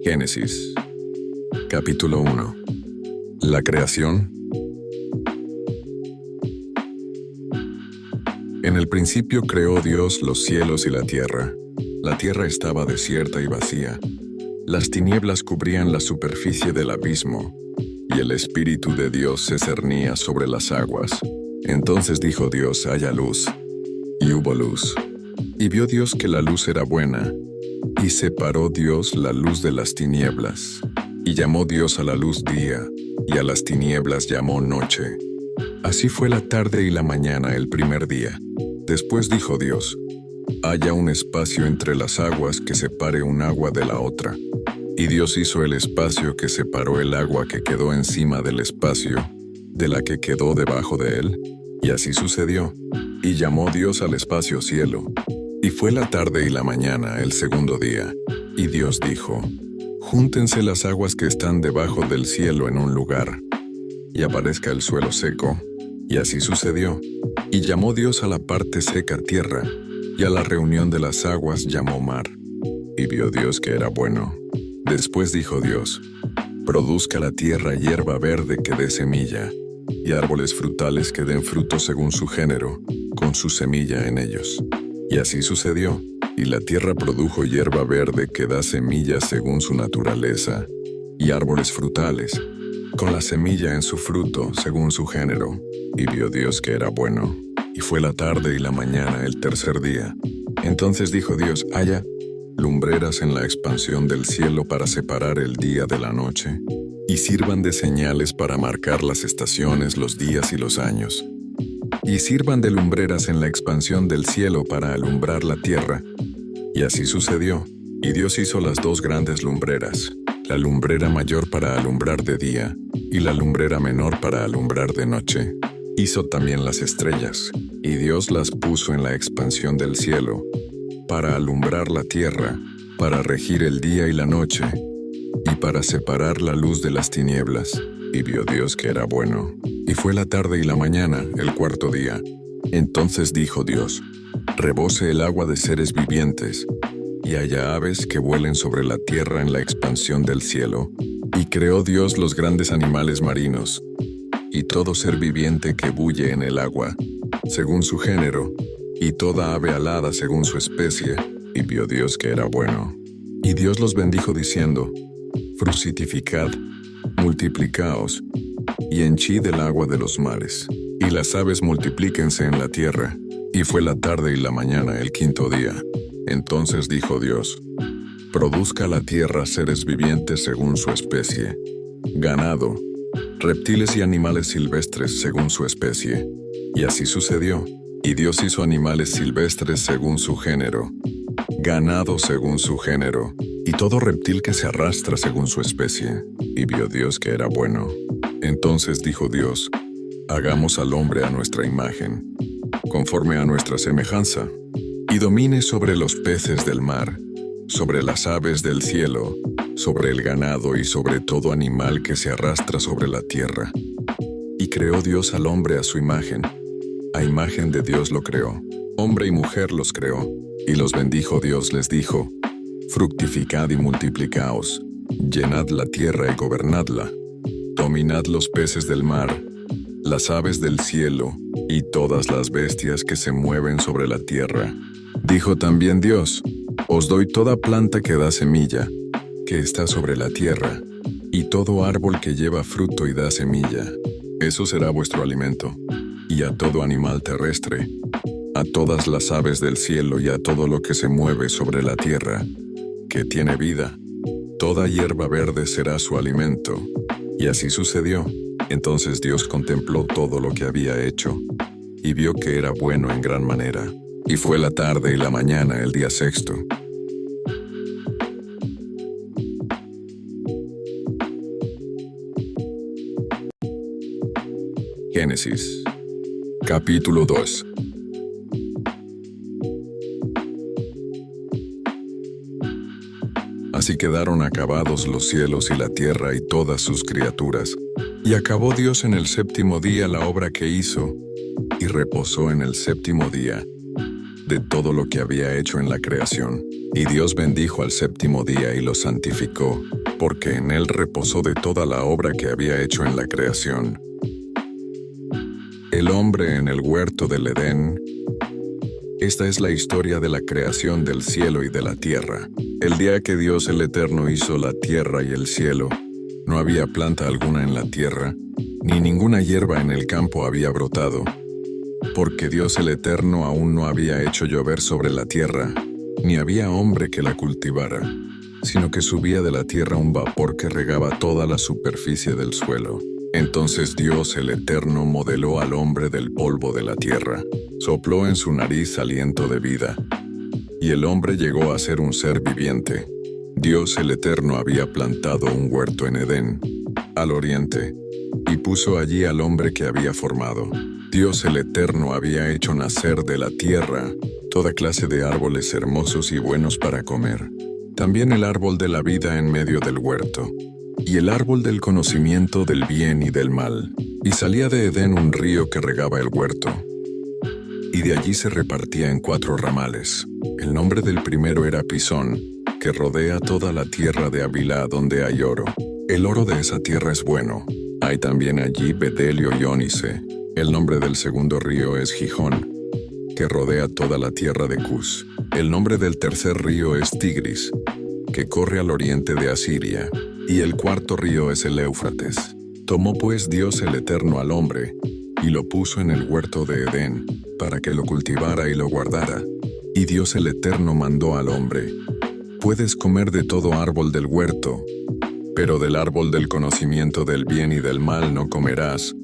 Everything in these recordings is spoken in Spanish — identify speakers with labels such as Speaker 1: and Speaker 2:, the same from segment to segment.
Speaker 1: Génesis, capítulo 1. La creación. En el principio creó Dios los cielos y la tierra. La tierra estaba desierta y vacía. Las tinieblas cubrían la superficie del abismo, y el Espíritu de Dios se cernía sobre las aguas. Entonces dijo Dios: haya luz. Y hubo luz. Y vio Dios que la luz era buena. Y separó Dios la luz de las tinieblas. Y llamó Dios a la luz día, y a las tinieblas llamó noche. Así fue la tarde y la mañana el primer día. Después dijo Dios: haya un espacio entre las aguas que separe un agua de la otra. Y Dios hizo el espacio que separó el agua que quedó encima del espacio, de la que quedó debajo de él. Y así sucedió. Y llamó Dios al espacio cielo. Y fue la tarde y la mañana el segundo día. Y Dios dijo: júntense las aguas que están debajo del cielo en un lugar, y aparezca el suelo seco. Y así sucedió. Y llamó Dios a la parte seca tierra, y a la reunión de las aguas llamó mar. Y vio Dios que era bueno. Después dijo Dios: produzca la tierra hierba verde que dé semilla, y árboles frutales que den fruto según su género, con su semilla en ellos. Y así sucedió. Y la tierra produjo hierba verde que da semillas según su naturaleza, y árboles frutales, con la semilla en su fruto según su género. Y vio Dios que era bueno. Y fue la tarde y la mañana el tercer día. Entonces dijo Dios: haya lumbreras en la expansión del cielo para separar el día de la noche, y sirvan de señales para marcar las estaciones, los días y los años. Y sirvan de lumbreras en la expansión del cielo para alumbrar la tierra. Y así sucedió. Y Dios hizo las dos grandes lumbreras, la lumbrera mayor para alumbrar de día, y la lumbrera menor para alumbrar de noche. Hizo también las estrellas, y Dios las puso en la expansión del cielo, para alumbrar la tierra, para regir el día y la noche, y para separar la luz de las tinieblas. Y vio Dios que era bueno. Y fue la tarde y la mañana el cuarto día. Entonces dijo Dios: rebose el agua de seres vivientes, y haya aves que vuelen sobre la tierra en la expansión del cielo. Y creó Dios los grandes animales marinos, y todo ser viviente que bulle en el agua, según su género, y toda ave alada según su especie. Y vio Dios que era bueno. Y Dios los bendijo diciendo: fructificad, multiplicaos, y henchid el agua de los mares, y las aves multiplíquense en la tierra. Y fue la tarde y la mañana el quinto día. Entonces dijo Dios: produzca la tierra seres vivientes según su especie, ganado, reptiles y animales silvestres según su especie. Y así sucedió. Y Dios hizo animales silvestres según su género, ganado según su género, y todo reptil que se arrastra según su especie. Y vio Dios que era bueno. Entonces dijo Dios: hagamos al hombre a nuestra imagen, conforme a nuestra semejanza, y domine sobre los peces del mar, sobre las aves del cielo, sobre el ganado y sobre todo animal que se arrastra sobre la tierra. Y creó Dios al hombre a su imagen. A imagen de Dios lo creó. Hombre y mujer los creó. Y los bendijo Dios, les dijo: fructificad y multiplicaos, llenad la tierra y gobernadla. Dominad los peces del mar, las aves del cielo, y todas las bestias que se mueven sobre la tierra. Dijo también Dios: os doy toda planta que da semilla, que está sobre la tierra, y todo árbol que lleva fruto y da semilla. Eso será vuestro alimento. Y a todo animal terrestre, a todas las aves del cielo y a todo lo que se mueve sobre la tierra, que tiene vida, toda hierba verde será su alimento. Y así sucedió. Entonces Dios contempló todo lo que había hecho, y vio que era bueno en gran manera. Y fue la tarde y la mañana el día sexto. Génesis, capítulo 2. Así quedaron acabados los cielos y la tierra y todas sus criaturas. Y acabó Dios en el séptimo día la obra que hizo, y reposó en el séptimo día de todo lo que había hecho en la creación. Y Dios bendijo al séptimo día y lo santificó, porque en él reposó de toda la obra que había hecho en la creación. El hombre en el huerto del Edén. Esta es la historia de la creación del cielo y de la tierra. El día que Dios el Eterno hizo la tierra y el cielo, no había planta alguna en la tierra, ni ninguna hierba en el campo había brotado, porque Dios el Eterno aún no había hecho llover sobre la tierra, ni había hombre que la cultivara, sino que subía de la tierra un vapor que regaba toda la superficie del suelo. Entonces Dios el Eterno modeló al hombre del polvo de la tierra, sopló en su nariz aliento de vida, y el hombre llegó a ser un ser viviente. Dios el Eterno había plantado un huerto en Edén, al oriente, y puso allí al hombre que había formado. Dios el Eterno había hecho nacer de la tierra toda clase de árboles hermosos y buenos para comer, también el árbol de la vida en medio del huerto, y el árbol del conocimiento del bien y del mal. Y salía de Edén un río que regaba el huerto, y de allí se repartía en 4 ramales. El nombre del primero era Pisón, que rodea toda la tierra de Havilá donde hay oro. El oro de esa tierra es bueno. Hay también allí bedelio y ónice. El nombre del segundo río es Gijón, que rodea toda la tierra de Cus. El nombre del tercer río es Tigris, que corre al oriente de Asiria. Y el cuarto río es el Éufrates. Tomó pues Dios el Eterno al hombre, y lo puso en el huerto de Edén, para que lo cultivara y lo guardara. Y Dios el Eterno mandó al hombre: puedes comer de todo árbol del huerto, pero del árbol del conocimiento del bien y del mal no comerás,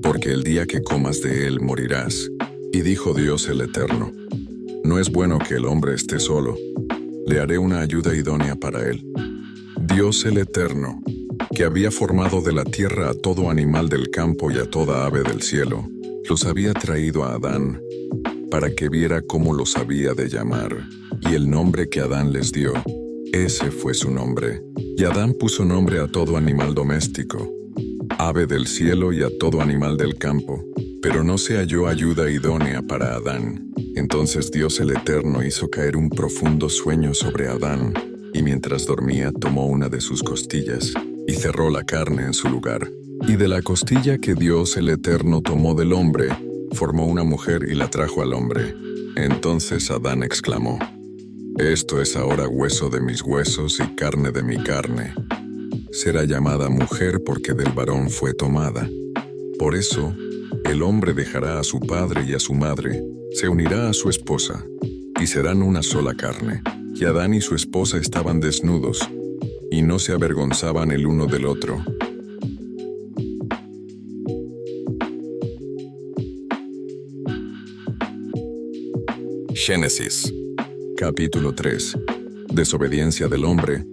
Speaker 1: porque el día que comas de él morirás. Y dijo Dios el Eterno: no es bueno que el hombre esté solo, le haré una ayuda idónea para él. Dios el Eterno, que había formado de la tierra a todo animal del campo y a toda ave del cielo, los había traído a Adán, para que viera cómo los había de llamar. Y el nombre que Adán les dio, ese fue su nombre. Y Adán puso nombre a todo animal doméstico, ave del cielo y a todo animal del campo. Pero no se halló ayuda idónea para Adán. Entonces Dios el Eterno hizo caer un profundo sueño sobre Adán, y mientras dormía tomó una de sus costillas, y cerró la carne en su lugar. Y de la costilla que Dios el Eterno tomó del hombre, formó una mujer y la trajo al hombre. Entonces Adán exclamó: esto es ahora hueso de mis huesos y carne de mi carne. Será llamada mujer porque del varón fue tomada. Por eso, el hombre dejará a su padre y a su madre, se unirá a su esposa, y serán una sola carne. Y Adán y su esposa estaban desnudos, y no se avergonzaban el uno del otro. Génesis, capítulo 3. Desobediencia del hombre.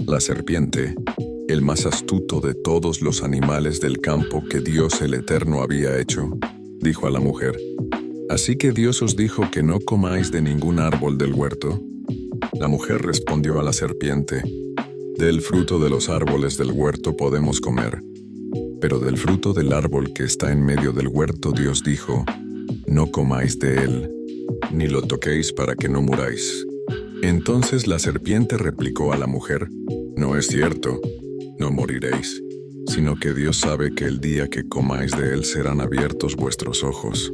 Speaker 1: La serpiente, el más astuto de todos los animales del campo que Dios el Eterno había hecho, dijo a la mujer: ¿así que Dios os dijo que no comáis de ningún árbol del huerto? La mujer respondió a la serpiente: del fruto de los árboles del huerto podemos comer, pero del fruto del árbol que está en medio del huerto Dios dijo: no comáis de él, ni lo toquéis para que no muráis. Entonces la serpiente replicó a la mujer: no es cierto, no moriréis, sino que Dios sabe que el día que comáis de él serán abiertos vuestros ojos,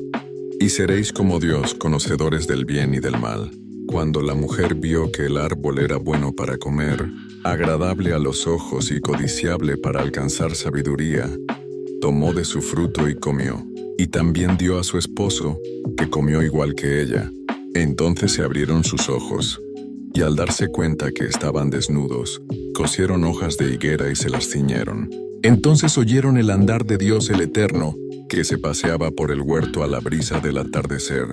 Speaker 1: y seréis como Dios, conocedores del bien y del mal. Cuando la mujer vio que el árbol era bueno para comer, agradable a los ojos y codiciable para alcanzar sabiduría, tomó de su fruto y comió, y también dio a su esposo, que comió igual que ella. Entonces se abrieron sus ojos, y al darse cuenta que estaban desnudos, cosieron hojas de higuera y se las ciñeron. Entonces oyeron el andar de Dios el Eterno, que se paseaba por el huerto a la brisa del atardecer,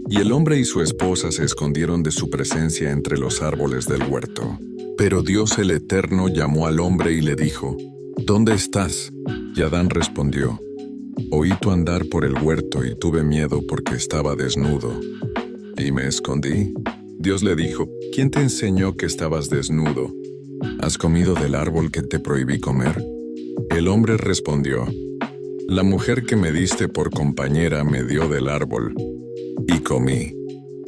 Speaker 1: y el hombre y su esposa se escondieron de su presencia entre los árboles del huerto. Pero Dios el Eterno llamó al hombre y le dijo: ¿dónde estás? Y Adán respondió: oí tu andar por el huerto y tuve miedo porque estaba desnudo, y me escondí. Dios le dijo: ¿quién te enseñó que estabas desnudo? ¿Has comido del árbol que te prohibí comer? El hombre respondió: la mujer que me diste por compañera me dio del árbol, y comí.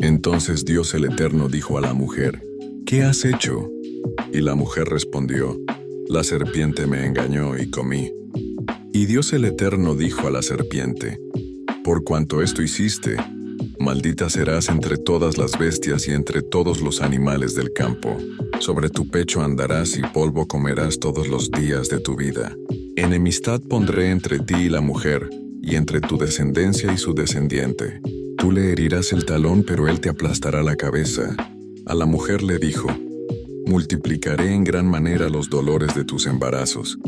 Speaker 1: Entonces Dios el Eterno dijo a la mujer: ¿Qué has hecho? Y la mujer respondió: La serpiente me engañó y comí. Y Dios el Eterno dijo a la serpiente: Por cuanto esto hiciste, maldita serás entre todas las bestias y entre todos los animales del campo. Sobre tu pecho andarás y polvo comerás todos los días de tu vida. Enemistad pondré entre ti y la mujer, y entre tu descendencia y su descendiente. Tú le herirás el talón, pero él te aplastará la cabeza. A la mujer le dijo: Multiplicaré en gran manera los dolores de tus embarazos.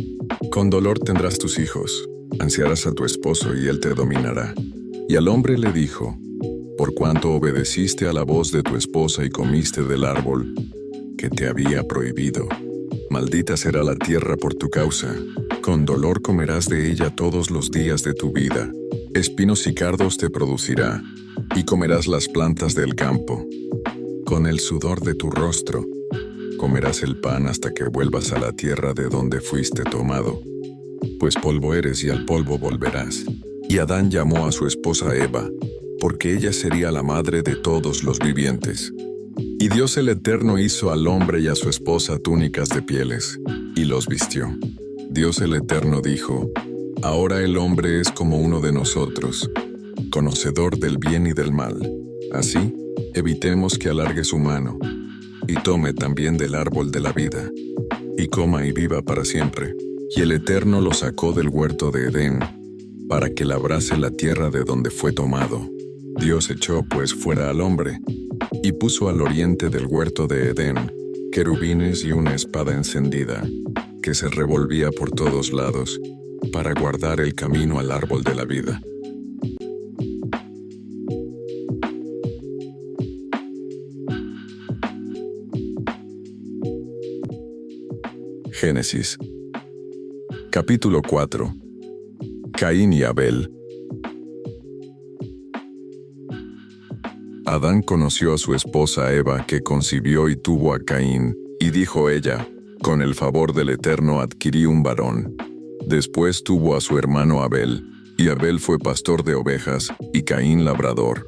Speaker 1: Con dolor tendrás tus hijos, ansiarás a tu esposo y él te dominará. Y al hombre le dijo: Por cuanto obedeciste a la voz de tu esposa y comiste del árbol que te había prohibido, maldita será la tierra por tu causa. Con dolor comerás de ella todos los días de tu vida. Espinos y cardos te producirá, y comerás las plantas del campo. Con el sudor de tu rostro comerás el pan hasta que vuelvas a la tierra de donde fuiste tomado, pues polvo eres y al polvo volverás. Y Adán llamó a su esposa Eva, porque ella sería la madre de todos los vivientes. Y Dios el Eterno hizo al hombre y a su esposa túnicas de pieles, y los vistió. Dios el Eterno dijo: Ahora el hombre es como uno de nosotros, conocedor del bien y del mal. Así, evitemos que alargue su mano, y tome también del árbol de la vida, y coma y viva para siempre. Y el Eterno lo sacó del huerto de Edén, para que labrase la tierra de donde fue tomado. Dios echó pues fuera al hombre, y puso al oriente del huerto de Edén querubines y una espada encendida, que se revolvía por todos lados, para guardar el camino al árbol de la vida. Génesis. Capítulo 4. Caín y Abel. Adán conoció a su esposa Eva, que concibió y tuvo a Caín, y dijo ella: Con el favor del Eterno adquirí un varón. Después tuvo a su hermano Abel, y Abel fue pastor de ovejas, y Caín labrador.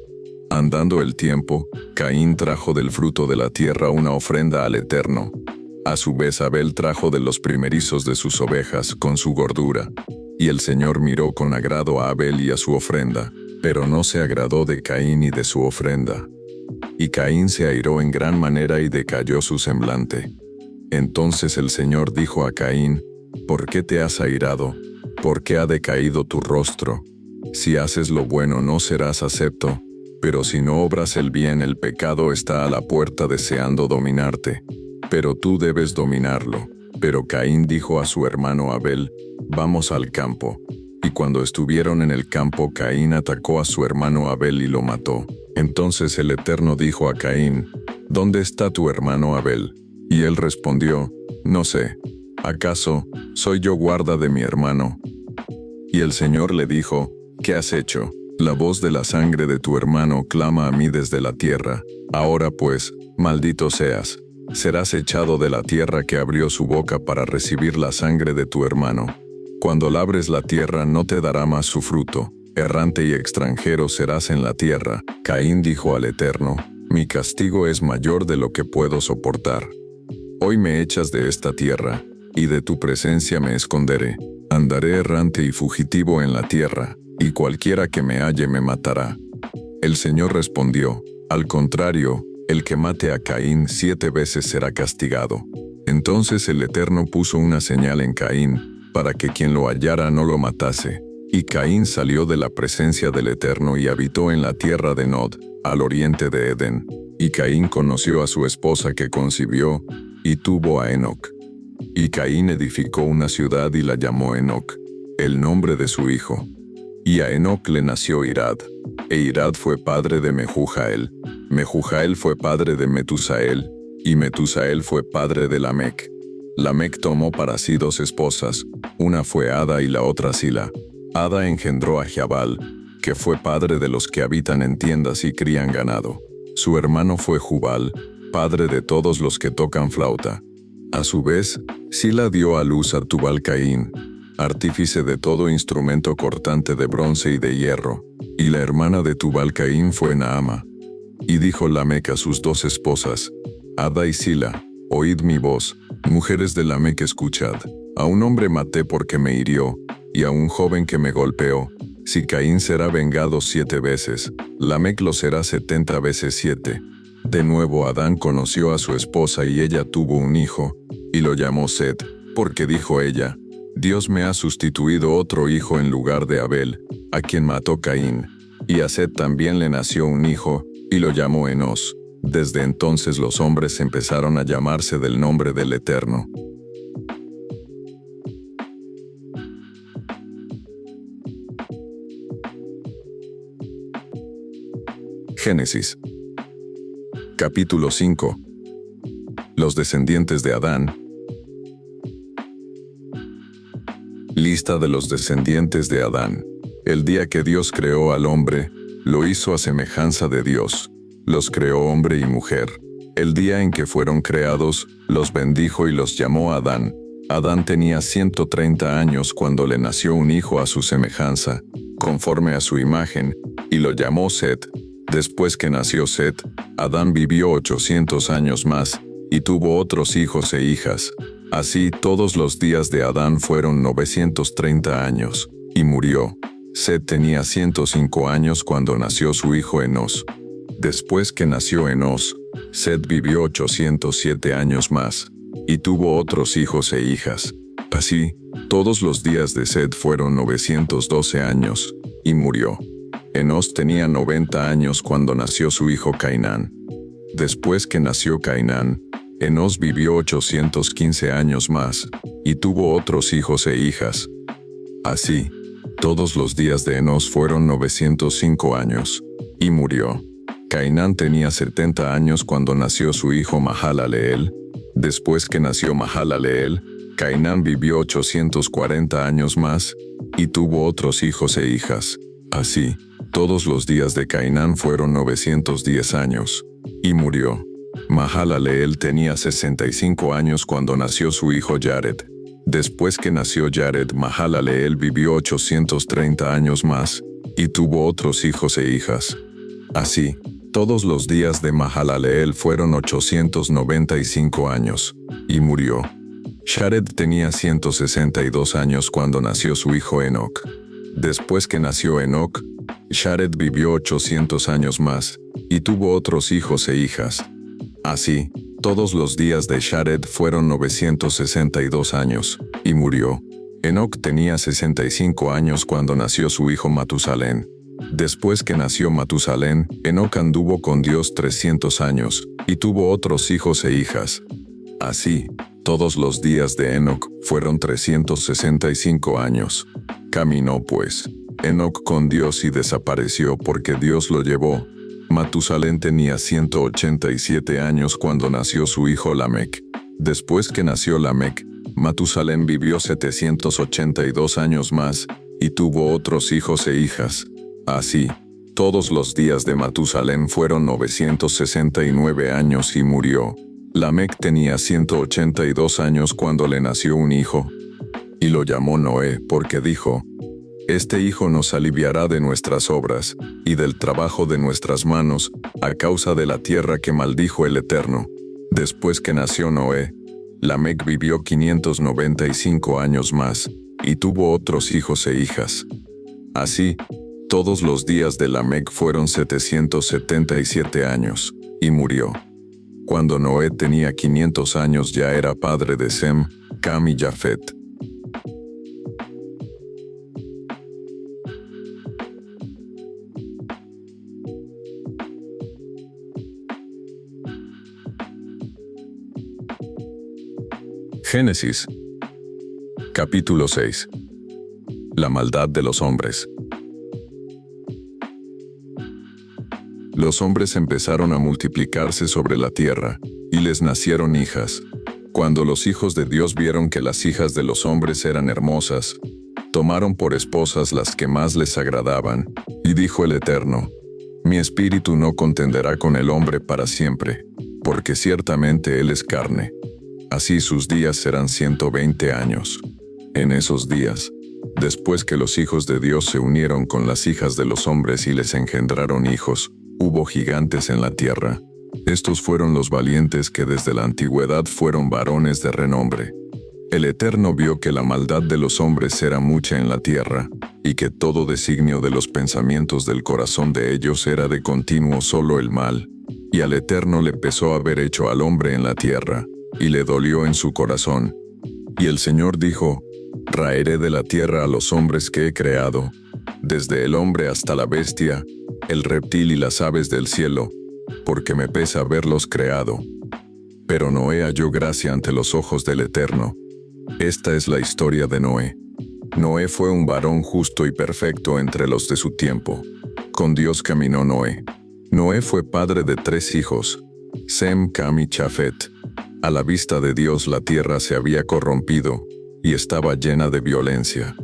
Speaker 1: Andando el tiempo, Caín trajo del fruto de la tierra una ofrenda al Eterno. A su vez Abel trajo de los primerizos de sus ovejas con su gordura. Y el Señor miró con agrado a Abel y a su ofrenda, pero no se agradó de Caín y de su ofrenda. Y Caín se airó en gran manera y decayó su semblante. Entonces el Señor dijo a Caín: ¿Por qué te has airado? ¿Por qué ha decaído tu rostro? Si haces lo bueno no serás acepto, pero si no obras el bien el pecado está a la puerta deseando dominarte, pero tú debes dominarlo. Pero Caín dijo a su hermano Abel: Vamos al campo. Y cuando estuvieron en el campo, Caín atacó a su hermano Abel y lo mató. Entonces el Eterno dijo a Caín: ¿Dónde está tu hermano Abel? Y él respondió: No sé. ¿Acaso soy yo guarda de mi hermano? Y el Señor le dijo: ¿Qué has hecho? La voz de la sangre de tu hermano clama a mí desde la tierra. Ahora pues, maldito seas. Serás echado de la tierra que abrió su boca para recibir la sangre de tu hermano. Cuando labres la tierra no te dará más su fruto. Errante y extranjero serás en la tierra. Caín dijo al Eterno: Mi castigo es mayor de lo que puedo soportar. Hoy me echas de esta tierra, y de tu presencia me esconderé. Andaré errante y fugitivo en la tierra, y cualquiera que me halle me matará. El Señor respondió: Al contrario, el que mate a Caín 7 veces será castigado. Entonces el Eterno puso una señal en Caín, para que quien lo hallara no lo matase. Y Caín salió de la presencia del Eterno y habitó en la tierra de Nod, al oriente de Edén. Y Caín conoció a su esposa que concibió, y tuvo a Enoc. Y Caín edificó una ciudad y la llamó Enoc, el nombre de su hijo. Y a Enoc le nació Irad, e Irad fue padre de Mehujael. Mehujael fue padre de Metusael, y Metusael fue padre de Lamec. Lamec tomó para sí 2 esposas, una fue Ada y la otra Sila. Ada engendró a Jabal, que fue padre de los que habitan en tiendas y crían ganado. Su hermano fue Jubal, padre de todos los que tocan flauta. A su vez, Sila dio a luz a Tubal Caín. artífice de todo instrumento cortante de bronce y de hierro. Y la hermana de Tubal-Caín fue Naama. Y dijo Lamec a sus 2 esposas, Ada y Sila, oíd mi voz, mujeres de Lamec, escuchad. A un hombre maté porque me hirió, y a un joven que me golpeó. Si Caín será vengado 7 veces, Lamec lo será 70 veces 7. De nuevo Adán conoció a su esposa y ella tuvo un hijo, y lo llamó Set, porque dijo ella, Dios me ha sustituido otro hijo en lugar de Abel, a quien mató Caín. Y a Set también le nació un hijo, y lo llamó Enos. Desde entonces los hombres empezaron a llamarse del nombre del Eterno. Génesis. Capítulo 5. Los descendientes de Adán. Lista de los descendientes de Adán. El día que Dios creó al hombre, lo hizo a semejanza de Dios. Los creó hombre y mujer. El día en que fueron creados, los bendijo y los llamó Adán. Adán tenía 130 años cuando le nació un hijo a su semejanza, conforme a su imagen, y lo llamó Set. Después que nació Set, Adán vivió 800 años más, y tuvo otros hijos e hijas. Así todos los días de Adán fueron 930 años, y murió. Set tenía 105 años cuando nació su hijo Enos. Después que nació Enos, Set vivió 807 años más, y tuvo otros hijos e hijas. Así, todos los días de Set fueron 912 años, y murió. Enos tenía 90 años cuando nació su hijo Cainán. Después que nació Cainán, Enos vivió 815 años más, y tuvo otros hijos e hijas. Así, todos los días de Enos fueron 905 años, y murió. Cainán tenía 70 años cuando nació su hijo Mahalaleel. Después que nació Mahalaleel, Cainán vivió 840 años más, y tuvo otros hijos e hijas. Así, todos los días de Cainán fueron 910 años, y murió. Mahalaleel tenía 65 años cuando nació su hijo Jared. Después que nació Jared, Mahalaleel vivió 830 años más, y tuvo otros hijos e hijas. Así, todos los días de Mahalaleel fueron 895 años, y murió. Jared tenía 162 años cuando nació su hijo Enoc. Después que nació Enoc, Jared vivió 800 años más, y tuvo otros hijos e hijas. Así, todos los días de Jared fueron 962 años, y murió. Enoc tenía 65 años cuando nació su hijo Matusalén. Después que nació Matusalén, Enoc anduvo con Dios 300 años, y tuvo otros hijos e hijas. Así, todos los días de Enoc fueron 365 años. Caminó pues Enoc con Dios y desapareció porque Dios lo llevó. Matusalén tenía 187 años cuando nació su hijo Lamec. Después que nació Lamec, Matusalén vivió 782 años más, y tuvo otros hijos e hijas. Así, todos los días de Matusalén fueron 969 años y murió. Lamec tenía 182 años cuando le nació un hijo, y lo llamó Noé porque dijo, Este hijo nos aliviará de nuestras obras, y del trabajo de nuestras manos, a causa de la tierra que maldijo el Eterno. Después que nació Noé, Lamec vivió 595 años más, y tuvo otros hijos e hijas. Así, todos los días de Lamec fueron 777 años, y murió. Cuando Noé tenía 500 años ya era padre de Sem, Cam y Jafet. Génesis. Capítulo 6. La maldad de los hombres. Los hombres empezaron a multiplicarse sobre la tierra, y les nacieron hijas. Cuando los hijos de Dios vieron que las hijas de los hombres eran hermosas, tomaron por esposas las que más les agradaban, y dijo el Eterno, Mi espíritu no contenderá con el hombre para siempre, porque ciertamente él es carne. Así sus días serán 120 años. En esos días, después que los hijos de Dios se unieron con las hijas de los hombres y les engendraron hijos, hubo gigantes en la tierra. Estos fueron los valientes que desde la antigüedad fueron varones de renombre. El Eterno vio que la maldad de los hombres era mucha en la tierra, y que todo designio de los pensamientos del corazón de ellos era de continuo solo el mal. Y al Eterno le pesó haber hecho al hombre en la tierra, y le dolió en su corazón. Y el Señor dijo: Raeré de la tierra a los hombres que he creado, desde el hombre hasta la bestia, el reptil y las aves del cielo, porque me pesa haberlos creado. Pero Noé halló gracia ante los ojos del Eterno. Esta es la historia de Noé. Noé fue un varón justo y perfecto entre los de su tiempo. Con Dios caminó Noé. Noé fue padre de 3 hijos, Sem, Cam y Chafet. A la vista de Dios la tierra se había corrompido, y estaba llena de violencia.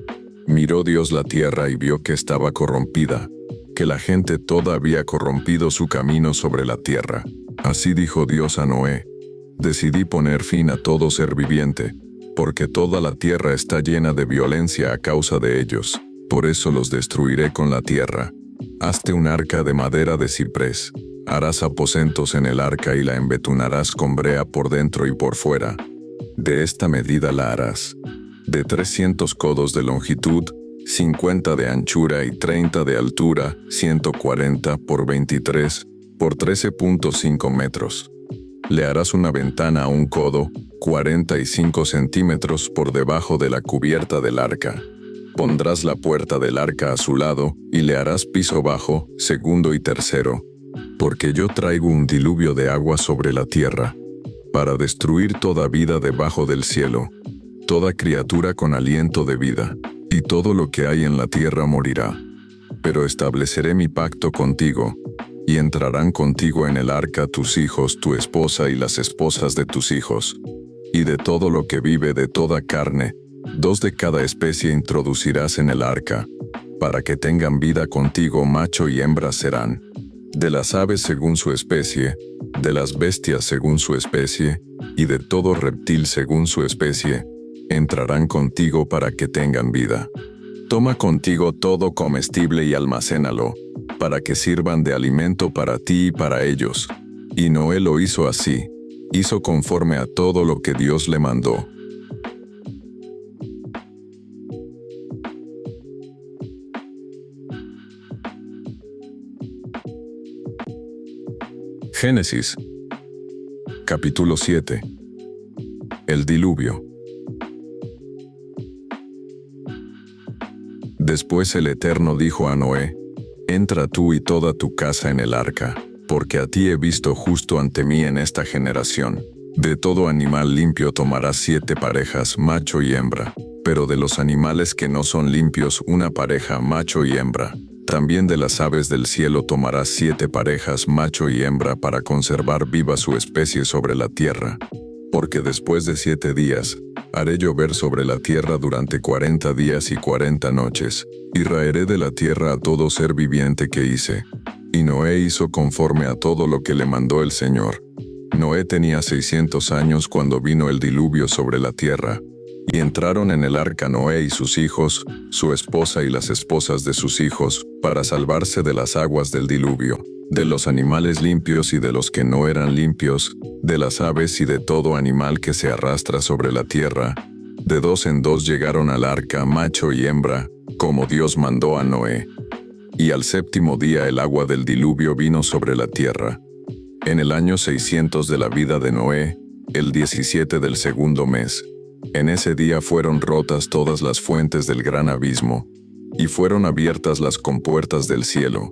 Speaker 1: Miró Dios la tierra y vio que estaba corrompida, que la gente toda había corrompido su camino sobre la tierra. Así dijo Dios a Noé: Decidí poner fin a todo ser viviente, porque toda la tierra está llena de violencia a causa de ellos. Por eso los destruiré con la tierra. Hazte un arca de madera de ciprés. Harás aposentos en el arca y la embetunarás con brea por dentro y por fuera. De esta medida la harás: de 300 codos de longitud, 50 de anchura y 30 de altura, 140 por 23, por 13.5 metros. Le harás una ventana a 1 codo, 45 centímetros por debajo de la cubierta del arca. Pondrás la puerta del arca a su lado, y le harás piso bajo, segundo y tercero. Porque yo traigo un diluvio de agua sobre la tierra, para destruir toda vida debajo del cielo, toda criatura con aliento de vida, y todo lo que hay en la tierra morirá. Pero estableceré mi pacto contigo, y entrarán contigo en el arca tus hijos, tu esposa y las esposas de tus hijos. Y de todo lo que vive de toda carne, 2 de cada especie introducirás en el arca, para que tengan vida contigo, macho y hembra serán. De las aves según su especie, de las bestias según su especie, y de todo reptil según su especie, entrarán contigo para que tengan vida. Toma contigo todo comestible y almacénalo, para que sirvan de alimento para ti y para ellos. Y Noé lo hizo así, hizo conforme a todo lo que Dios le mandó. Génesis, capítulo 7. El diluvio. Después el Eterno dijo a Noé: Entra tú y toda tu casa en el arca, porque a ti he visto justo ante mí en esta generación. De todo animal limpio tomarás 7 parejas, macho y hembra, pero de los animales que no son limpios, una pareja, macho y hembra. También de las aves del cielo tomarás 7 parejas, macho y hembra, para conservar viva su especie sobre la tierra. Porque después de 7 días, haré llover sobre la tierra durante 40 días y 40 noches, y raeré de la tierra a todo ser viviente que hice. Y Noé hizo conforme a todo lo que le mandó el Señor. Noé tenía 600 años cuando vino el diluvio sobre la tierra. Y entraron en el arca Noé y sus hijos, su esposa y las esposas de sus hijos, para salvarse de las aguas del diluvio, de los animales limpios y de los que no eran limpios, de las aves y de todo animal que se arrastra sobre la tierra. De 2 en 2 llegaron al arca, macho y hembra, como Dios mandó a Noé. Y al 7º día el agua del diluvio vino sobre la tierra. En el año 600 de la vida de Noé, el 17 del 2º mes. En ese día fueron rotas todas las fuentes del gran abismo, y fueron abiertas las compuertas del cielo,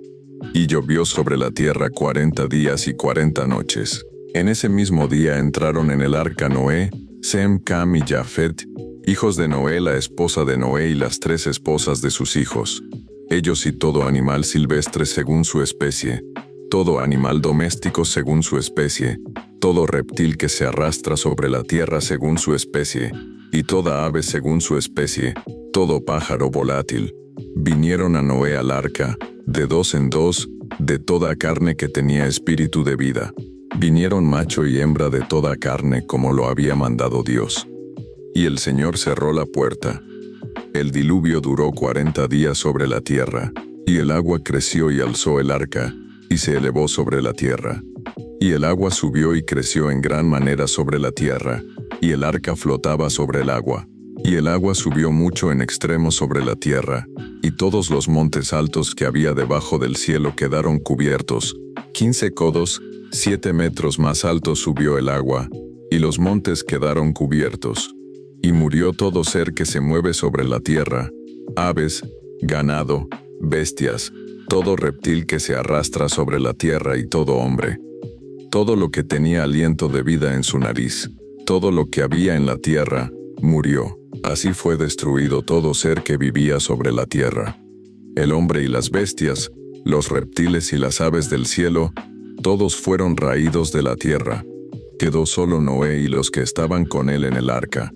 Speaker 1: y llovió sobre la tierra 40 días y 40 noches. En ese mismo día entraron en el arca Noé, Sem, Cam y Jafet, hijos de Noé, la esposa de Noé y las 3 esposas de sus hijos. Ellos y todo animal silvestre según su especie, todo animal doméstico según su especie, todo reptil que se arrastra sobre la tierra según su especie, y toda ave según su especie, todo pájaro volátil. Vinieron a Noé al arca, de 2 en 2, de toda carne que tenía espíritu de vida. Vinieron macho y hembra de toda carne como lo había mandado Dios. Y el Señor cerró la puerta, El diluvio duró 40 días sobre la tierra, y el agua creció y alzó el arca, y se elevó sobre la tierra. Y el agua subió y creció en gran manera sobre la tierra, y el arca flotaba sobre el agua. Y el agua subió mucho en extremo sobre la tierra, y todos los montes altos que había debajo del cielo quedaron cubiertos. 15 codos, 7 metros más alto subió el agua, y los montes quedaron cubiertos. Y murió todo ser que se mueve sobre la tierra, aves, ganado, bestias, todo reptil que se arrastra sobre la tierra y todo hombre. Todo lo que tenía aliento de vida en su nariz, todo lo que había en la tierra, murió. Así fue destruido todo ser que vivía sobre la tierra. El hombre y las bestias, los reptiles y las aves del cielo, todos fueron raídos de la tierra. Quedó solo Noé y los que estaban con él en el arca.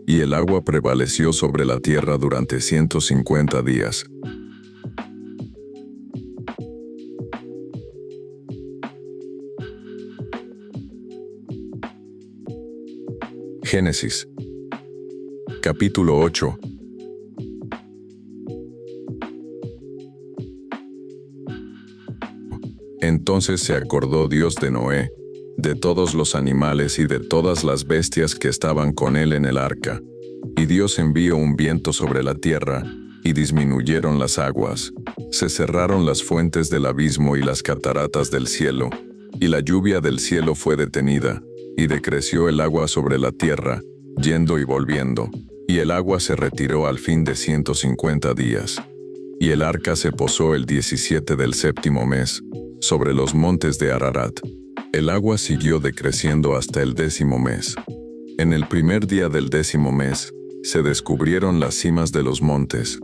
Speaker 1: Y el agua prevaleció sobre la tierra durante 150 días. Génesis. Capítulo 8. Entonces se acordó Dios de Noé, de todos los animales y de todas las bestias que estaban con él en el arca. Y Dios envió un viento sobre la tierra, y disminuyeron las aguas. Se cerraron las fuentes del abismo y las cataratas del cielo, y la lluvia del cielo fue detenida, y decreció el agua sobre la tierra, yendo y volviendo. Y el agua se retiró al fin de 150 días. Y el arca se posó el 17 del séptimo mes, sobre los montes de Ararat. El agua siguió decreciendo hasta el 10º mes. En el primer día del 10º mes, se descubrieron las cimas de los montes.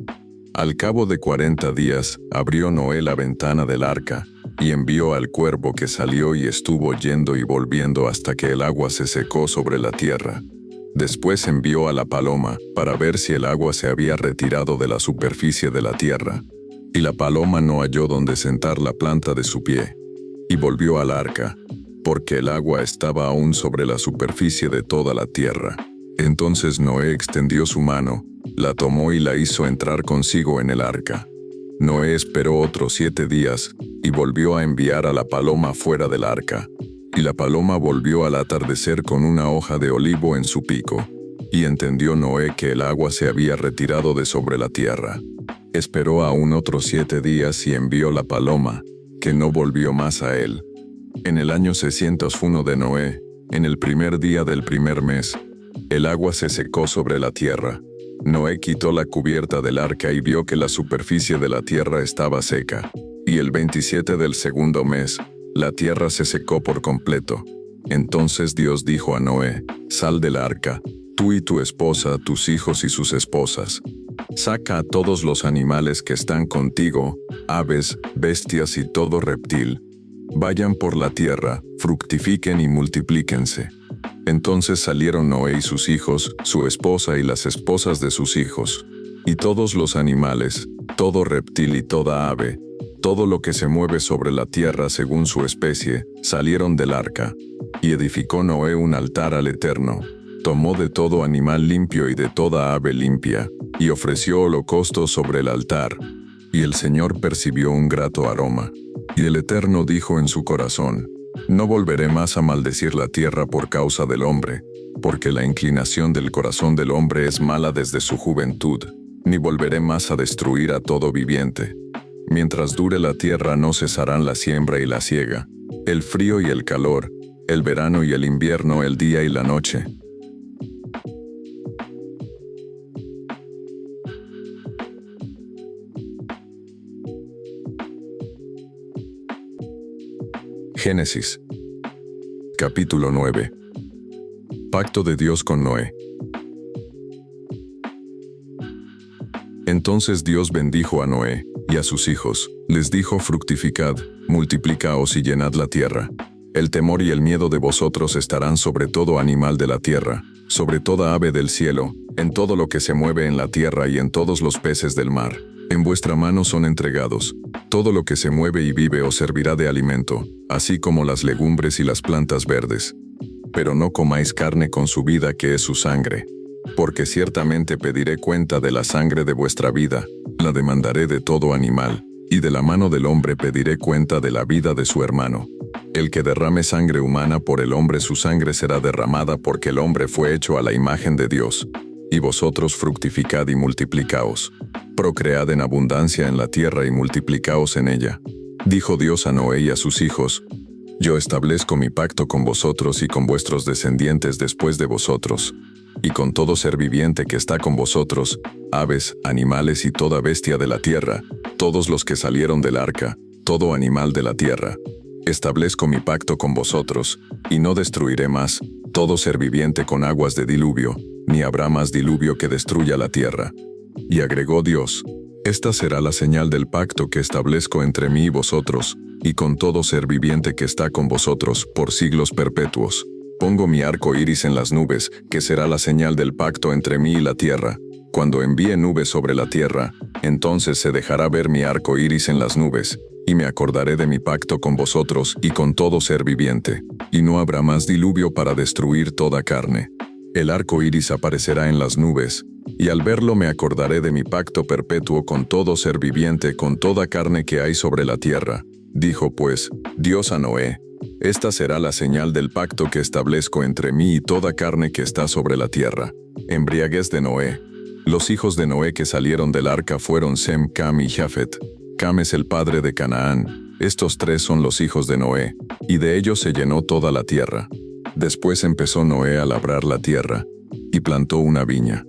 Speaker 1: Al cabo de 40 días, abrió Noé la ventana del arca, y envió al cuervo que salió y estuvo yendo y volviendo hasta que el agua se secó sobre la tierra. Después envió a la paloma, para ver si el agua se había retirado de la superficie de la tierra. Y la paloma no halló donde sentar la planta de su pie. Y volvió al arca, porque el agua estaba aún sobre la superficie de toda la tierra. Entonces Noé extendió su mano, la tomó y la hizo entrar consigo en el arca. Noé esperó otros 7 días, y volvió a enviar a la paloma fuera del arca. Y la paloma volvió al atardecer con una hoja de olivo en su pico. Y entendió Noé que el agua se había retirado de sobre la tierra. Esperó aún otros 7 días y envió la paloma, que no volvió más a él. En el año 601 de Noé, en el primer día del primer mes, el agua se secó sobre la tierra. Noé quitó la cubierta del arca y vio que la superficie de la tierra estaba seca. Y el 27 del segundo mes, la tierra se secó por completo. Entonces Dios dijo a Noé: «Sal del arca, tú y tu esposa, tus hijos y sus esposas. Saca a todos los animales que están contigo, aves, bestias y todo reptil. Vayan por la tierra, fructifiquen y multiplíquense». Entonces salieron Noé y sus hijos, su esposa y las esposas de sus hijos. Y todos los animales, todo reptil y toda ave, todo lo que se mueve sobre la tierra según su especie, salieron del arca. Y edificó Noé un altar al Eterno. Tomó de todo animal limpio y de toda ave limpia, y ofreció holocaustos sobre el altar. Y el Señor percibió un grato aroma. Y el Eterno dijo en su corazón: «No volveré más a maldecir la tierra por causa del hombre, porque la inclinación del corazón del hombre es mala desde su juventud, ni volveré más a destruir a todo viviente. Mientras dure la tierra no cesarán la siembra y la siega, el frío y el calor, el verano y el invierno, el día y la noche». Génesis. Capítulo 9. Pacto de Dios con Noé. Entonces Dios bendijo a Noé y a sus hijos. Les dijo: «Fructificad, multiplicaos y llenad la tierra. El temor y el miedo de vosotros estarán sobre todo animal de la tierra, sobre toda ave del cielo, en todo lo que se mueve en la tierra y en todos los peces del mar. En vuestra mano son entregados. Todo lo que se mueve y vive os servirá de alimento, así como las legumbres y las plantas verdes. Pero no comáis carne con su vida, que es su sangre. porque ciertamente pediré cuenta de la sangre de vuestra vida, la demandaré de todo animal, y de la mano del hombre pediré cuenta de la vida de su hermano. El que derrame sangre humana por el hombre, su sangre será derramada, porque el hombre fue hecho a la imagen de Dios. Y vosotros fructificad y multiplicaos. Procread en abundancia en la tierra y multiplicaos en ella. Dijo Dios a Noé y a sus hijos: Yo establezco mi pacto con vosotros y con vuestros descendientes después de vosotros, y con todo ser viviente que está con vosotros, aves, animales y toda bestia de la tierra, todos los que salieron del arca, todo animal de la tierra. Establezco mi pacto con vosotros, y no destruiré más todo ser viviente con aguas de diluvio, ni habrá más diluvio que destruya la tierra. Y agregó Dios: Esta será la señal del pacto que establezco entre mí y vosotros, y con todo ser viviente que está con vosotros, por siglos perpetuos. Pongo mi arco iris en las nubes, que será la señal del pacto entre mí y la tierra. Cuando envíe nubes sobre la tierra, entonces se dejará ver mi arco iris en las nubes, y me acordaré de mi pacto con vosotros y con todo ser viviente, y no habrá más diluvio para destruir toda carne. El arco iris aparecerá en las nubes, y al verlo me acordaré de mi pacto perpetuo con todo ser viviente, con toda carne que hay sobre la tierra. Dijo pues Dios a Noé: Esta será la señal del pacto que establezco entre mí y toda carne que está sobre la tierra. Embriaguez de Noé. Los hijos de Noé que salieron del arca fueron Sem, Cam y Jafet. Cam es el padre de Canaán. Estos tres son los hijos de Noé, y de ellos se llenó toda la tierra. Después empezó Noé a labrar la tierra, y plantó una viña.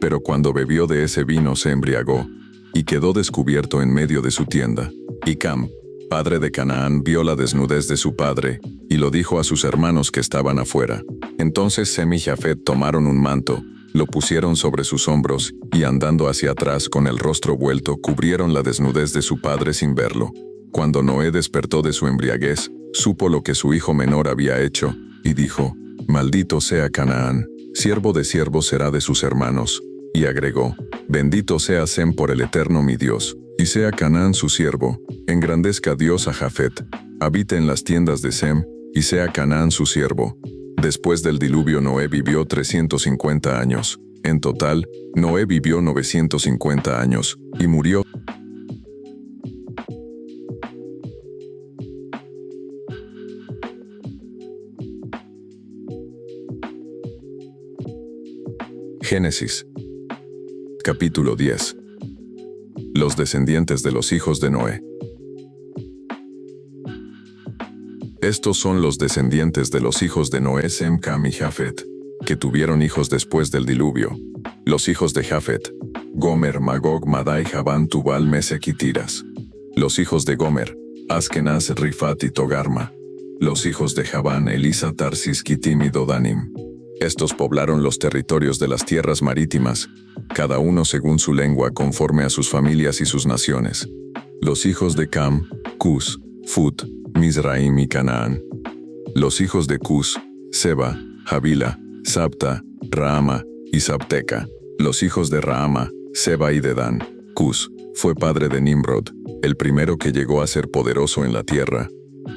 Speaker 1: Pero cuando bebió de ese vino se embriagó, y quedó descubierto en medio de su tienda. Y Cam, padre de Canaán, vio la desnudez de su padre, y lo dijo a sus hermanos que estaban afuera. Entonces Sem y Jafet tomaron un manto, lo pusieron sobre sus hombros, y andando hacia atrás con el rostro vuelto, cubrieron la desnudez de su padre sin verlo. Cuando Noé despertó de su embriaguez, supo lo que su hijo menor había hecho, y dijo: Maldito sea Canaán, siervo de siervos será de sus hermanos. Y agregó: Bendito sea Sem por el Eterno mi Dios, y sea Canaán su siervo. Engrandezca Dios a Jafet, habite en las tiendas de Sem, y sea Canaán su siervo. Después del diluvio Noé vivió 350 años. En total, Noé vivió 950 años, y murió. Génesis. Capítulo 10. Los descendientes de los hijos de Noé. Estos son los descendientes de los hijos de Noé: Sem, Cam y Jafet, que tuvieron hijos después del diluvio. Los hijos de Jafet: Gomer, Magog, Madai, Javán, Tubal, Mesec y Tiras. Los hijos de Gomer: Askenaz, Rifat y Togarma. Los hijos de Javán: Elisa, Tarsis, Kitim y Dodanim. Estos poblaron los territorios de las tierras marítimas, cada uno según su lengua, conforme a sus familias y sus naciones. Los hijos de Cam: Cus, Fut, Mizraim y Canaán. Los hijos de Cus: Seba, Javila, Sabta, Raama y Sabteca. Los hijos de Raama: Seba y Dedán. Cus fue padre de Nimrod, el primero que llegó a ser poderoso en la tierra.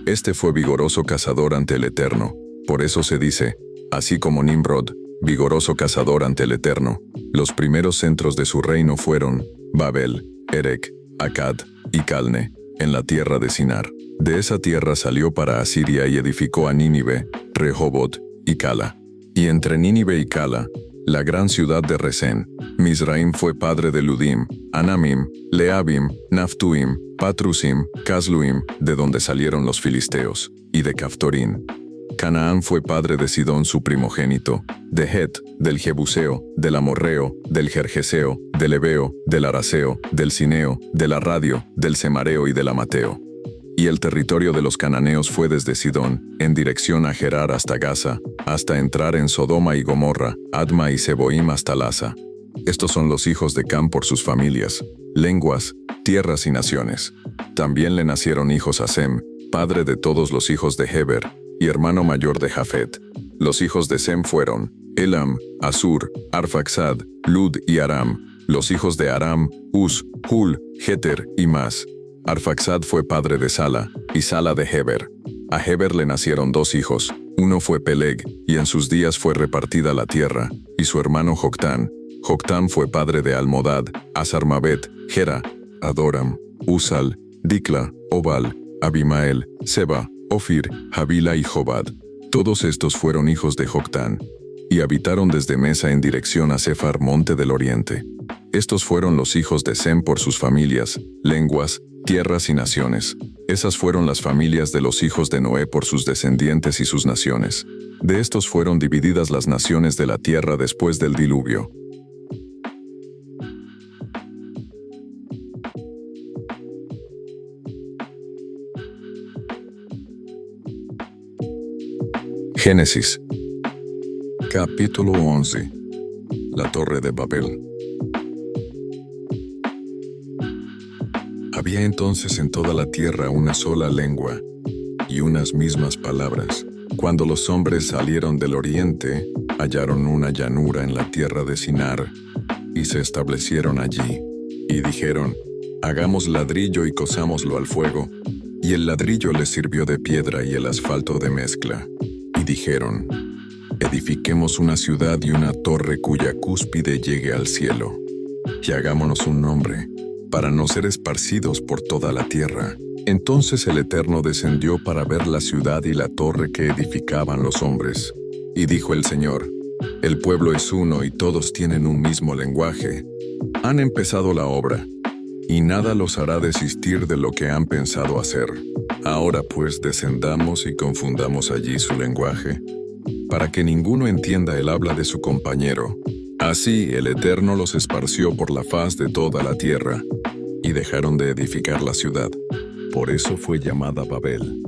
Speaker 1: Este fue vigoroso cazador ante el Eterno. Por eso se dice: Así como Nimrod, vigoroso cazador ante el Eterno. Los primeros centros de su reino fueron Babel, Erec, Akkad y Calne, en la tierra de Sinar. De esa tierra salió para Asiria y edificó a Nínive, Rehobot y Cala. Y entre Nínive y Cala, la gran ciudad de Resén, Mizraim fue padre de Ludim, Anamim, Leabim, Naftuim, Patrusim, Casluim, de donde salieron los filisteos, y de Caftorín. Canaán fue padre de Sidón su primogénito, de Het, del Jebuseo, del Amorreo, del Gergeseo, del Ebeo, del Araseo, del Cineo, del Arradio, del Semareo y del Amateo. Y el territorio de los cananeos fue desde Sidón, en dirección a Gerar hasta Gaza, hasta entrar en Sodoma y Gomorra, Adma y Seboim hasta Lasa. Estos son los hijos de Cam por sus familias, lenguas, tierras y naciones. También le nacieron hijos a Sem, padre de todos los hijos de Heber, y hermano mayor de Jafet. Los hijos de Sem fueron Elam, Asur, Arfaxad, Lud y Aram. Los hijos de Aram: Uz, Hul, Jeter y Mas. Arfaxad fue padre de Sala, y Sala de Heber. A Heber le nacieron dos hijos, Uno fue Peleg, y en sus días fue repartida la tierra, y su hermano Joctán. Joctán fue padre de Almodad, Azarmaveth, Gera, Adoram, Usal, Dicla, Obal, Abimael, Seba, Ofir, Havila y Jobad. Todos estos fueron hijos de Joctán, y habitaron desde Mesa en dirección a Sefar, monte del oriente. Estos fueron los hijos de Sem por sus familias, lenguas, tierras y naciones. Esas fueron las familias de los hijos de Noé por sus descendientes y sus naciones. De estos fueron divididas las naciones de la tierra después del diluvio. Génesis. Capítulo 11. La Torre de Babel. Había entonces en toda la tierra una sola lengua y unas mismas palabras. Cuando los hombres salieron del oriente, hallaron una llanura en la tierra de Sinar y se establecieron allí. Y dijeron: hagamos ladrillo y cosámoslo al fuego. Y el ladrillo les sirvió de piedra y el asfalto de mezcla. Y dijeron: edifiquemos una ciudad y una torre cuya cúspide llegue al cielo. Y hagámonos un nombre, para no ser esparcidos por toda la tierra. Entonces el Eterno descendió para ver la ciudad y la torre que edificaban los hombres. Y dijo el Señor: el pueblo es uno y todos tienen un mismo lenguaje. Han empezado la obra, y nada los hará desistir de lo que han pensado hacer. Ahora pues descendamos y confundamos allí su lenguaje, para que ninguno entienda el habla de su compañero. Así el Eterno los esparció por la faz de toda la tierra, y dejaron de edificar la ciudad. Por eso fue llamada Babel,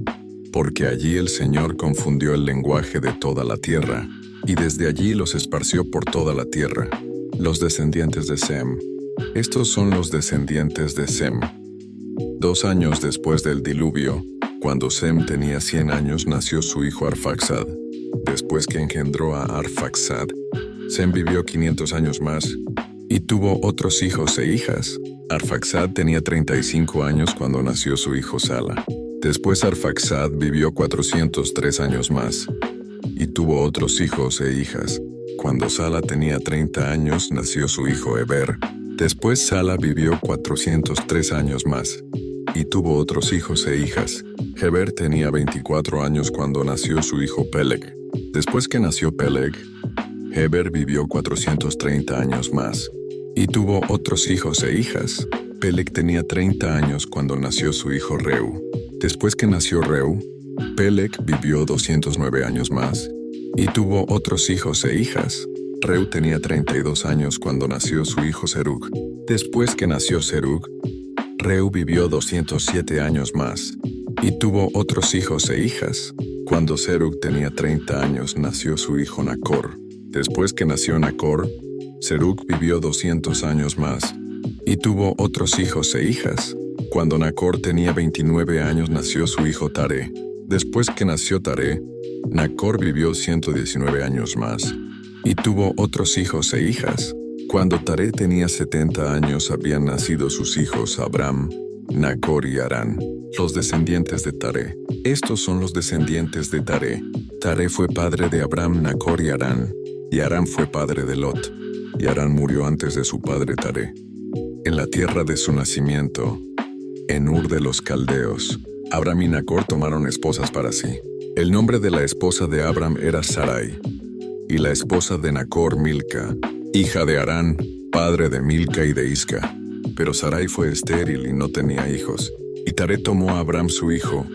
Speaker 1: porque allí el Señor confundió el lenguaje de toda la tierra, y desde allí los esparció por toda la tierra. Los descendientes de Sem. Estos son los descendientes de Sem. 2 años después del diluvio, cuando Sem tenía 100 años, nació su hijo Arfaxad. Después que engendró a Arfaxad, Sem vivió 500 años más, y tuvo otros hijos e hijas. Arfaxad tenía 35 años cuando nació su hijo Sala. Después Arfaxad vivió 403 años más, y tuvo otros hijos e hijas. Cuando Sala tenía 30 años, nació su hijo Heber. Después Sala vivió 403 años más, y tuvo otros hijos e hijas. Heber tenía 24 años cuando nació su hijo Peleg. Después que nació Peleg, Heber vivió 430 años más, y tuvo otros hijos e hijas. Peleg tenía 30 años cuando nació su hijo Reu. Después que nació Reu, Peleg vivió 209 años más, y tuvo otros hijos e hijas. Reu tenía 32 años cuando nació su hijo Serug. Después que nació Serug, Reu vivió 207 años más, y tuvo otros hijos e hijas. Cuando Serug tenía 30 años, nació su hijo Nacor. Después que nació Nacor, Serug vivió 200 años más, y tuvo otros hijos e hijas. Cuando Nacor tenía 29 años, nació su hijo Taré. Después que nació Taré, Nacor vivió 119 años más, y tuvo otros hijos e hijas. Cuando Taré tenía 70 años, habían nacido sus hijos Abram, Nacor y Harán, los descendientes de Taré. Estos son los descendientes de Taré. Taré fue padre de Abram, Nacor y Harán fue padre de Lot, y Harán murió antes de su padre Taré. En la tierra de su nacimiento, en Ur de los Caldeos, Abram y Nacor tomaron esposas para sí. El nombre de la esposa de Abram era Sarai, y la esposa de Nacor Milca, hija de Harán, padre de Milca y de Isca. Pero Sarai fue estéril y no tenía hijos. Y Taré tomó a Abram su hijo,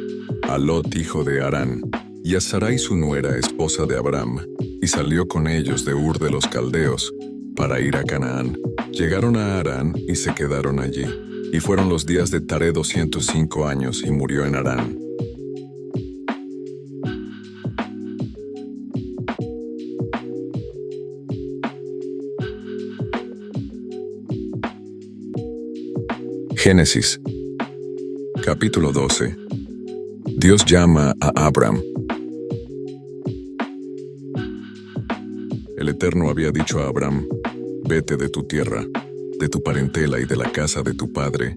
Speaker 1: a Lot hijo de Harán, y a Sarai su nuera, esposa de Abram, y salió con ellos de Ur de los Caldeos, para ir a Canaán. Llegaron a Harán y se quedaron allí. Y fueron los días de Taré 205 años, y murió en Harán. Génesis. Capítulo 12. Dios llama a Abram. El Eterno había dicho a Abram: vete de tu tierra, de tu parentela y de la casa de tu padre,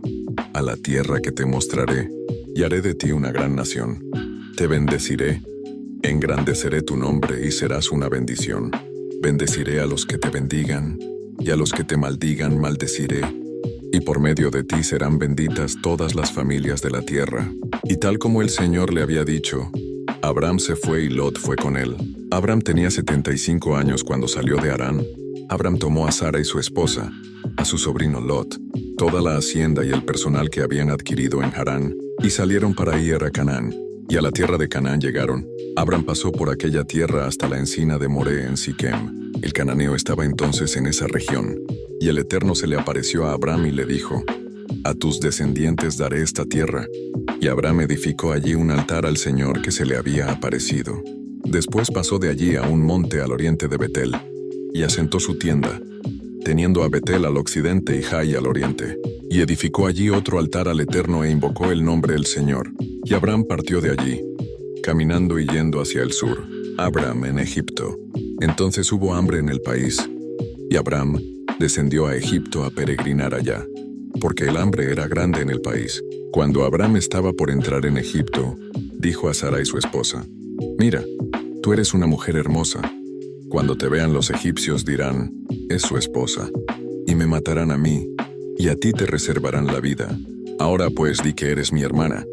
Speaker 1: a la tierra que te mostraré, y haré de ti una gran nación. Te bendeciré, e Engrandeceré tu nombre y serás una bendición. Bendeciré a los que te bendigan, y a los que te maldigan maldeciré. Y por medio de ti serán benditas todas las familias de la tierra. Y tal como el Señor le había dicho, Abram se fue y Lot fue con él. Abram tenía 75 años cuando salió de Harán. Abram tomó a Sara y su esposa, a su sobrino Lot, toda la hacienda y el personal que habían adquirido en Harán, y salieron para ir a Canaán. Y a la tierra de Canaán llegaron. Abram pasó por aquella tierra hasta la encina de Moré en Siquem. El cananeo estaba entonces en esa región. Y el Eterno se le apareció a Abram y le dijo, a tus descendientes daré esta tierra. Y Abram edificó allí un altar al Señor que se le había aparecido. Después pasó de allí a un monte al oriente de Betel, y asentó su tienda, teniendo a Betel al occidente y Jai al oriente. Y edificó allí otro altar al Eterno e invocó el nombre del Señor. Y Abram partió de allí, caminando y yendo hacia el sur. Abram en Egipto. Entonces hubo hambre en el país, y Abram descendió a Egipto a peregrinar allá, porque el hambre era grande en el país. Cuando Abram estaba por entrar en Egipto, dijo a Sarai su esposa, mira, tú eres una mujer hermosa. Cuando te vean los egipcios dirán, es su esposa, y me matarán a mí, y a ti te reservarán la vida. Ahora pues di que eres mi hermana,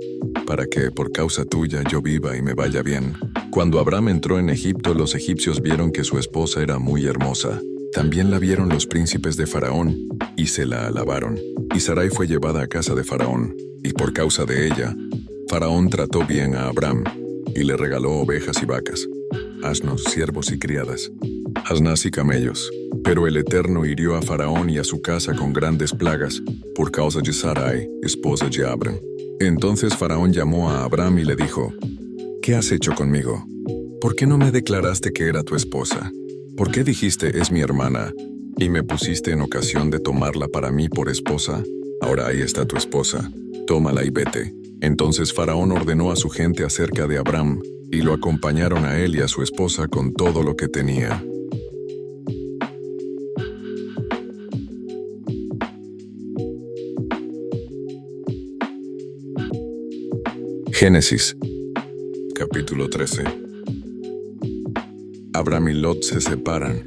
Speaker 1: para que por causa tuya yo viva y me vaya bien. Cuando Abram entró en Egipto, los egipcios vieron que su esposa era muy hermosa. También la vieron los príncipes de Faraón, y se la alabaron. Y Sarai fue llevada a casa de Faraón, y por causa de ella, Faraón trató bien a Abram, y le regaló ovejas y vacas, asnos, siervos y criadas, asnas y camellos. Pero el Eterno hirió a Faraón y a su casa con grandes plagas, por causa de Sarai, esposa de Abram. Entonces Faraón llamó a Abram y le dijo, ¿qué has hecho conmigo? ¿Por qué no me declaraste que era tu esposa? ¿Por qué dijiste es mi hermana, y me pusiste en ocasión de tomarla para mí por esposa? Ahora ahí está tu esposa, tómala y vete. Entonces Faraón ordenó a su gente acerca de Abram, y lo acompañaron a él y a su esposa con todo lo que tenía. Génesis, capítulo 13. Abram y Lot se separan.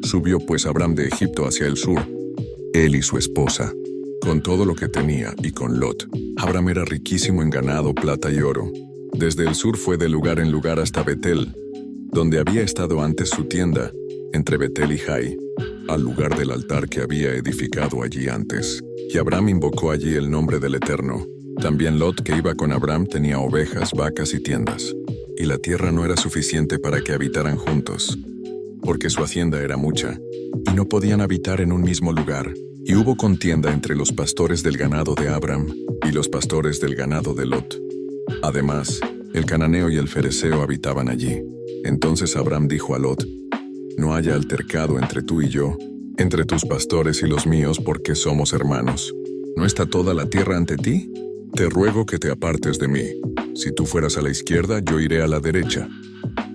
Speaker 1: Subió pues Abram de Egipto hacia el sur, él y su esposa, con todo lo que tenía, y con Lot. Abram era riquísimo en ganado, plata y oro. Desde el sur fue de lugar en lugar hasta Betel, donde había estado antes su tienda, entre Betel y Jai, al lugar del altar que había edificado allí antes. Y Abram invocó allí el nombre del Eterno. También Lot, que iba con Abram, tenía ovejas, vacas y tiendas. Y la tierra no era suficiente para que habitaran juntos, porque su hacienda era mucha, y no podían habitar en un mismo lugar. Y hubo contienda entre los pastores del ganado de Abram y los pastores del ganado de Lot. Además, el cananeo y el fereceo habitaban allí. Entonces Abram dijo a Lot, no haya altercado entre tú y yo, entre tus pastores y los míos, porque somos hermanos. ¿No está toda la tierra ante ti? Te ruego que te apartes de mí. Si tú fueras a la izquierda, yo iré a la derecha.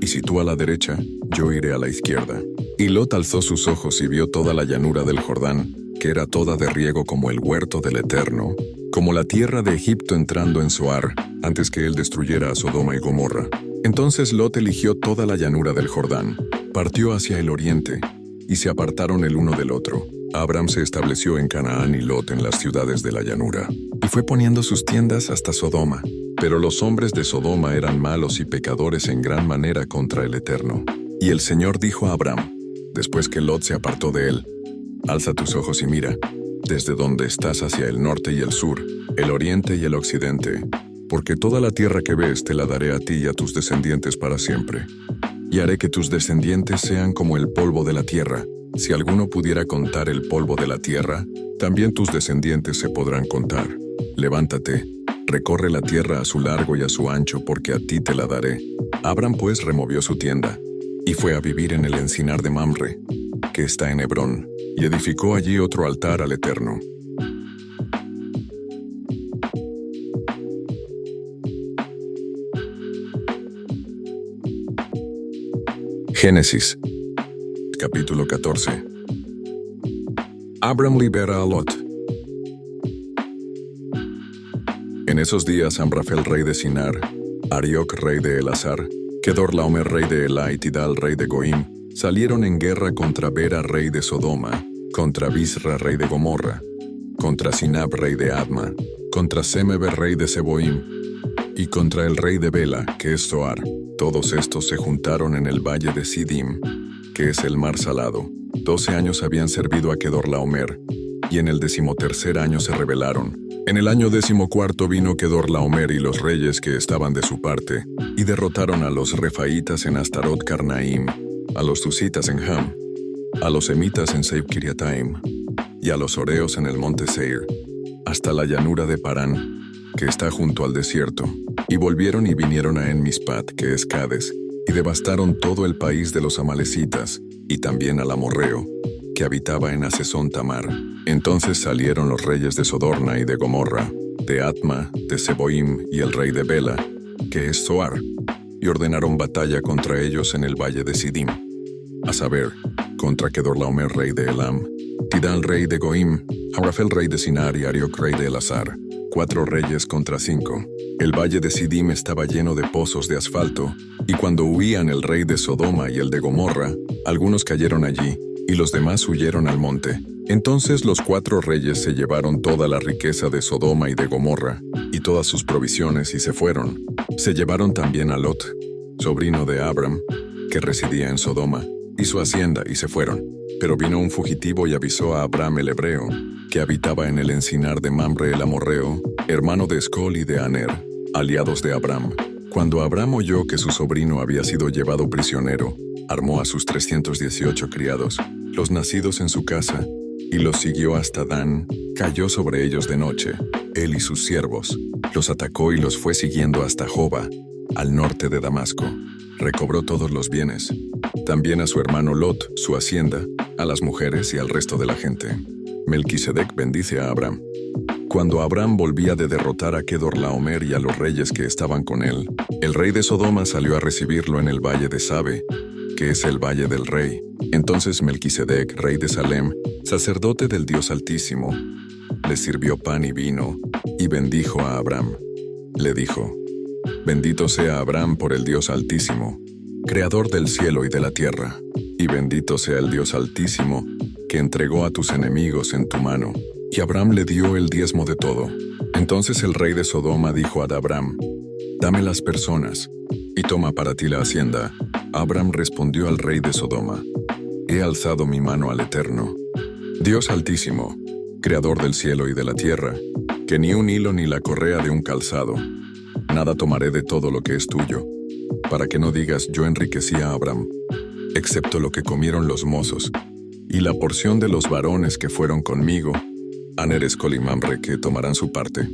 Speaker 1: Y si tú a la derecha, yo iré a la izquierda. Y Lot alzó sus ojos y vio toda la llanura del Jordán, que era toda de riego como el huerto del Eterno, como la tierra de Egipto entrando en Zoar, antes que él destruyera a Sodoma y Gomorra. Entonces Lot eligió toda la llanura del Jordán, partió hacia el oriente, y se apartaron el uno del otro. Abram se estableció en Canaán y Lot en las ciudades de la llanura, y fue poniendo sus tiendas hasta Sodoma. Pero los hombres de Sodoma eran malos y pecadores en gran manera contra el Eterno. Y el Señor dijo a Abram, después que Lot se apartó de él, alza tus ojos y mira, desde donde estás hacia el norte y el sur, el oriente y el occidente, porque toda la tierra que ves te la daré a ti y a tus descendientes para siempre. Y haré que tus descendientes sean como el polvo de la tierra. Si alguno pudiera contar el polvo de la tierra, también tus descendientes se podrán contar. Levántate, recorre la tierra a su largo y a su ancho, porque a ti te la daré. Abram pues removió su tienda, y fue a vivir en el encinar de Mamre, que está en Hebrón, y edificó allí otro altar al Eterno. Génesis, capítulo 14. Abram libera a Lot. En esos días Amrafel, rey de Sinar, Arioc, rey de Elazar, Kedorlaomer, rey de Elá, y Tidal, rey de Goim, salieron en guerra contra Bera, rey de Sodoma, contra Bisra, rey de Gomorra, contra Sinab, rey de Adma, contra Semeber, rey de Seboim, y contra el rey de Bela, que es Zoar. Todos estos se juntaron en el valle de Sidim, que es el mar salado. 12 años habían servido a Kedorlaomer, y en el 13º año se rebelaron. En el año 14 vino Kedorlaomer y los reyes que estaban de su parte, y derrotaron a los refaitas en Astarot Carnaim, a los tusitas en Ham, a los emitas en Seib Kiriataim, y a los oreos en el monte Seir, hasta la llanura de Parán, que está junto al desierto. Y volvieron y vinieron a En-Mispat, que es Cades, y devastaron todo el país de los amalecitas, y también al amorreo, que habitaba en Hasezón Tamar. Entonces salieron los reyes de Sodorna y de Gomorra, de Atma, de Seboim y el rey de Bela, que es Zoar, y ordenaron batalla contra ellos en el valle de Sidim, a saber, contra Kedorlaomer, rey de Elam, Tidal, rey de Goim, Amrafel, rey de Sinar, y Arioc, rey de Elazar. 4 reyes contra 5. El valle de Sidim estaba lleno de pozos de asfalto, y cuando huían el rey de Sodoma y el de Gomorra, algunos cayeron allí, y los demás huyeron al monte. Entonces los 4 reyes se llevaron toda la riqueza de Sodoma y de Gomorra, y todas sus provisiones, y se fueron. Se llevaron también a Lot, sobrino de Abram, que residía en Sodoma, y su hacienda, y se fueron. Pero vino un fugitivo y avisó a Abram el hebreo, que habitaba en el encinar de Mamre el amorreo, hermano de Escol y de Aner, aliados de Abram. Cuando Abram oyó que su sobrino había sido llevado prisionero, armó a sus 318 criados, los nacidos en su casa, y los siguió hasta Dan. Cayó sobre ellos de noche, él y sus siervos, los atacó y los fue siguiendo hasta Joba, al norte de Damasco. Recobró todos los bienes, también a su hermano Lot, su hacienda, a las mujeres y al resto de la gente. Melquisedec bendice a Abram. Cuando Abram volvía de derrotar a Kedorlaomer y a los reyes que estaban con él, el rey de Sodoma salió a recibirlo en el valle de Sabe, que es el valle del rey. Entonces Melquisedec, rey de Salem, sacerdote del Dios Altísimo, le sirvió pan y vino, y bendijo a Abram. Le dijo: Bendito sea Abram por el Dios Altísimo, creador del cielo y de la tierra, y bendito sea el Dios Altísimo, que entregó a tus enemigos en tu mano. Y Abram le dio el diezmo de todo. Entonces el rey de Sodoma dijo a Abram: Dame las personas, y toma para ti la hacienda. Abram respondió al rey de Sodoma: He alzado mi mano al Eterno, Dios Altísimo, creador del cielo y de la tierra, que ni un hilo ni la correa de un calzado, nada tomaré de todo lo que es tuyo, para que no digas yo enriquecí a Abram, excepto lo que comieron los mozos, y la porción de los varones que fueron conmigo, Aner, Escol y Mamre, que tomarán su parte.